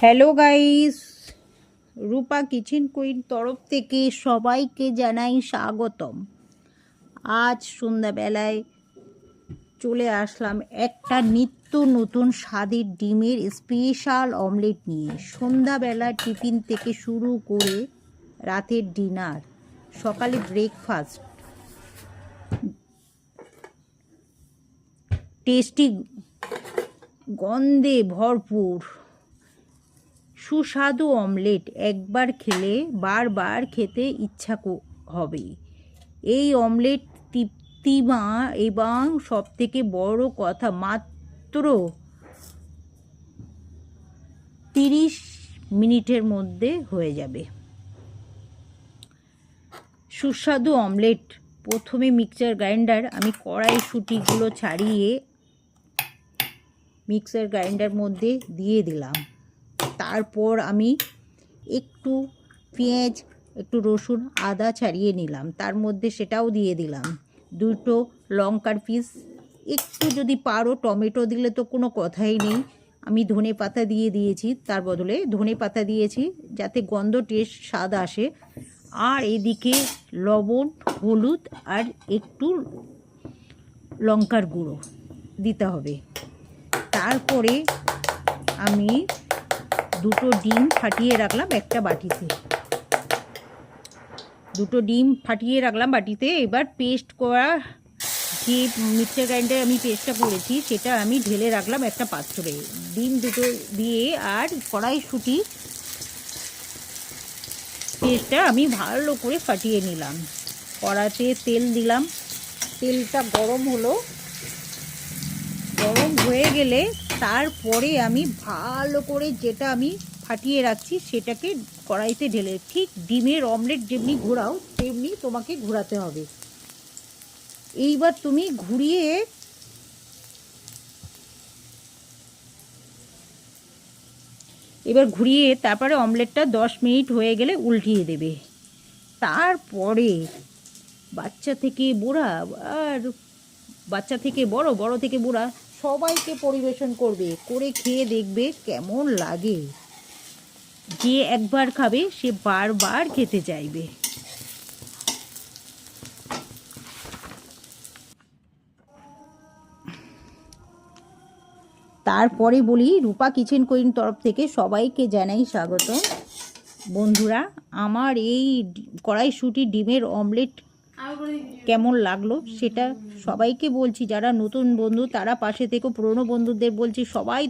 Hello guys, রূপা kitchen queen তরফ থেকে সবাইকে জানাই স্বাগতম। আজ সন্ধ্যাবেলায় চলে আসলাম একটা নিত্য নতুন স্বাদের ডিমের স্পেশাল অমলেট নিয়ে। সন্ধ্যাবেলা টিফিন থেকে শুরু করে রাতের ডিনার, সকালে ব্রেকফাস্ট, টেস্টি গন্ধে ভরপুর সুস্বাদু অমলেট একবার খেলে বারবার খেতে ইচ্ছা হবে। এই অমলেট তৃপ্তিমা এবং সবথেকে বড় কথা মাত্র 30 মিনিটের মধ্যে হয়ে যাবে। সুস্বাদু অমলেট প্রথমে মিক্সার গ্রাইন্ডার, আমি কড়াইশুঁটিগুলো ছাড়িয়ে মিক্সার গ্রাইন্ডার মধ্যে দিয়ে দিলাম। তারপর আমি একটু পেঁয়াজ, একটু রসুন, আদা ছাড়িয়ে নিলাম, তার মধ্যে সেটাও দিয়ে দিলাম। দুটো লঙ্কার পিস, একটু যদি পারো টমেটো দিলে তো কোনো কথাই নেই। আমি ধনে পাতা দিয়ে দিয়েছি, তার বদলে ধনে পাতা দিয়েছি যাতে গন্ধ টেস্ট স্বাদ আসে। আর এদিকে লবণ, হলুদ আর একটু লঙ্কার গুঁড়ো দিতে হবে। তারপরে আমি দুটো ডিম ফাটিয়ে রাখলাম একটা বাটিতে, এবার পেস্ট করা যে মিক্সার গ্রাইন্ডারে আমি পেস্টটা করেছি সেটা আমি ঢেলে রাখলাম একটা পাত্রে। ডিম দুটো দিয়ে আর কড়াইশুঁটি পেস্টটা আমি ভালো করে ফাটিয়ে নিলাম। কড়াতে তেল দিলাম, তেলটা গরম হয়ে গেলে তারপরে আমি ভালো করে যেটা আমি ফাটিয়ে রাখছি সেটাকে কড়াইতে ঢেলে, ঠিক ডিমের অমলেট যেমনি ঘোরাও তেমনি তোমাকে ঘোরাতে হবে। এইবার তুমি ঘুরিয়ে তারপরে অমলেটটা 10 মিনিট হয়ে গেলে উল্টিয়ে দেবে। তারপরে বাচ্চা থেকে বড়, বড় থেকে বুড়া সবাইকে পরিবেশন করবে, করে খেয়ে দেখবে কেমন লাগে। যে একবার খাবে সে বারবার খেতে চাইবে। তারপরে বলি, রূপা কিচেন কুইন তরফ থেকে সবাইকে জানাই স্বাগত। বন্ধুরা, আমার এই কড়াইশুঁটি ডিমের অমলেট কেমন লাগলো সেটা সবাইকে বলছি। যারা নতুন বন্ধু তারা পাশে থেকে, পুরনো বন্ধুদের বলছি সবাই